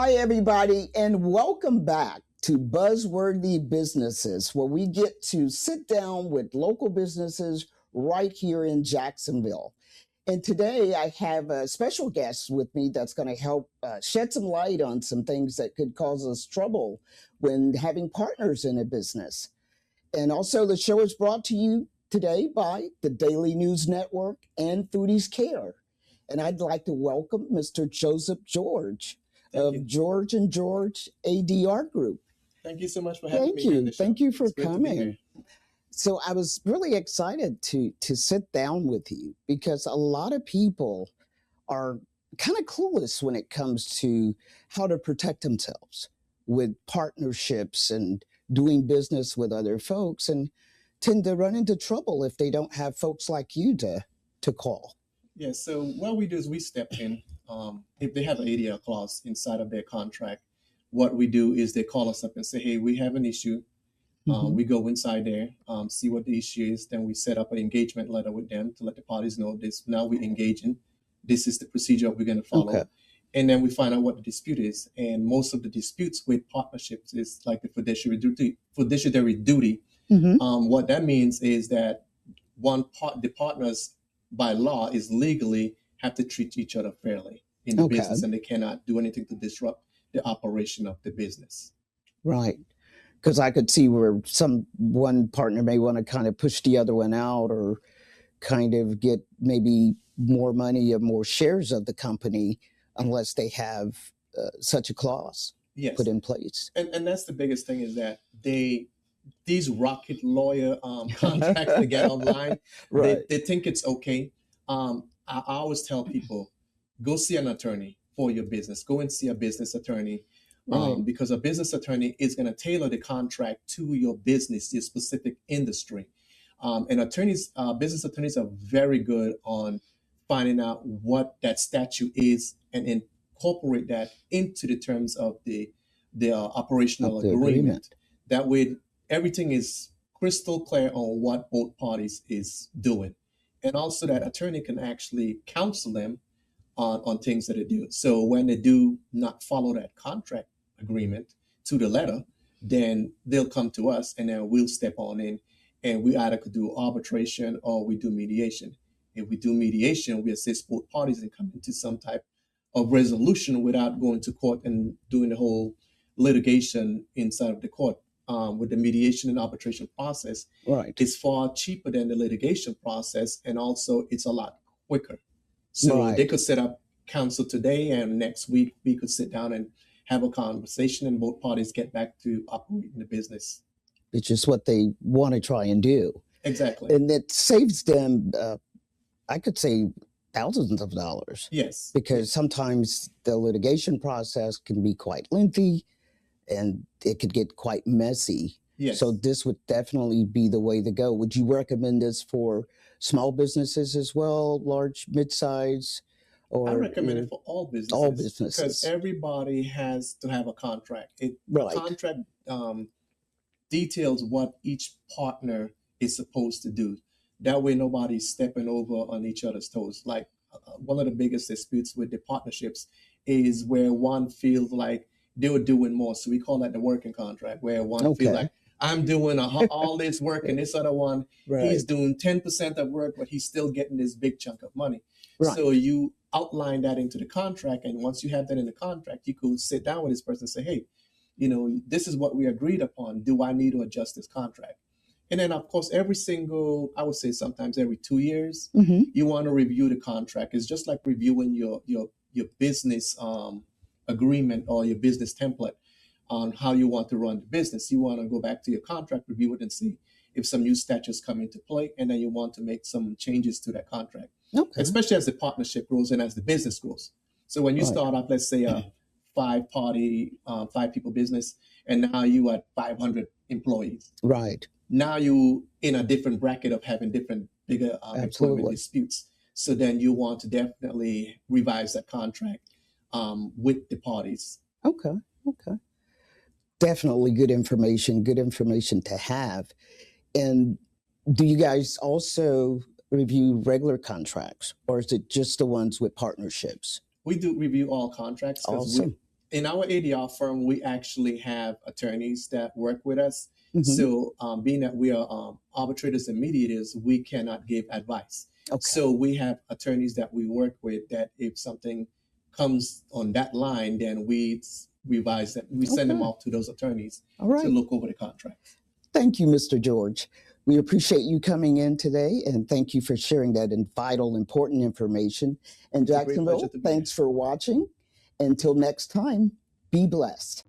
Hi, everybody, and welcome back to Buzzworthy Businesses, where we get to sit down with local businesses right here in Jacksonville. And today I have a special guest with me that's going to help shed some light on some things that could cause us trouble when having partners in a business. And also, the show is brought to you today by the Daily News Network and Foodies Care. And I'd like to welcome Mr. Joseph George of George and George ADR Group. Thank you so much for having me. Thank you. Thank you for It's great to be coming. here. So I was really excited to sit down with you because a lot of people are kind of clueless when it comes to how to protect themselves with partnerships and doing business with other folks, and tend to run into trouble if they don't have folks like you to call. Yeah, so what we do is we step in. If they have an ADR clause inside of their contract, what we do is they call us up and say, hey, we have an issue. Mhm. We go inside there, see what the issue is. Then we set up an engagement letter with them to let the parties know this. Now we're engaging. This is the procedure we're going to follow. Okay. And then we find out what the dispute is. And most of the disputes with partnerships is like the fiduciary duty. Mhm. What that means is that the partners by law is legally have to treat each other fairly in the Okay. business, and they cannot do anything to disrupt the operation of the business. Right. Because I could see where one partner may want to kind of push the other one out, or kind of get maybe more money or more shares of the company unless they have such a clause Yes, put in place. and that's the biggest thing is that these rocket lawyer contracts they get online, Right. they think it's okay. I always tell people, go see an attorney for your business. Go and see a business attorney. Right. Because a business attorney is going to tailor the contract to your business, your specific industry. And business attorneys are very good on finding out what that statute is and incorporate that into the terms of the operational Of the agreement. agreement. That way, everything is crystal clear on what both parties is doing. And also that attorney can actually counsel them on things that they do. So when they do not follow that contract agreement to the letter, then they'll come to us and then we'll step on in, and we either could do arbitration or we do mediation. If we do mediation, we assist both parties in coming to some type of resolution without going to court and doing the whole litigation inside of the court. With the mediation and arbitration process, Right. it's far cheaper than the litigation process, and also it's a lot quicker. So Right. they could set up counsel today, and next week we could sit down and have a conversation, and both parties get back to operating the business. It's just what they want to try and do. Exactly. And it saves them, I could say, thousands of dollars. Yes. Because sometimes the litigation process can be quite lengthy and it could get quite messy. Yes. So this would definitely be the way to go. Would you recommend this for small businesses as well, large, mid-size? I recommend it for all businesses. All businesses. Because everybody has to have a contract. Right. A contract details what each partner is supposed to do. That way nobody's stepping over on each other's toes. Like one of the biggest disputes with the partnerships is where one feels like they were doing more. So we call that the working contract, where one feels like, I'm doing all this work and this other one, he's doing 10% of work, but he's still getting this big chunk of money. Right. So you outline that into the contract. And once you have that in the contract, you could sit down with this person and say, hey, this is what we agreed upon. Do I need to adjust this contract? And then, of course, I would say sometimes every 2 years, you want to review the contract. It's just like reviewing your business agreement or your business template on how you want to run the business. You want to go back to your contract, review it, and see if some new statutes come into play, and then you want to make some changes to that contract, especially as the partnership grows and as the business grows. So when you start off, let's say a 5-people business, and now you at 500 employees. Right. Now you in a different bracket of having different bigger employment disputes. So then you want to definitely revise that contract with the parties. Okay. Definitely good information to have. And do you guys also review regular contracts, or is it just the ones with partnerships? We do review all contracts. Awesome. In our ADR firm, we actually have attorneys that work with us. Mhm. So, being that we are arbitrators and mediators, we cannot give advice. Okay. So, we have attorneys that we work with that if something comes on that line, then we revise them. We send them Okay. off to those attorneys All right. to look over the contract. Thank you, Mr. George. We appreciate you coming in today, and thank you for sharing that vital, important information. And It's a great pleasure Jacksonville, to be thanks for watching. Until next time, be blessed.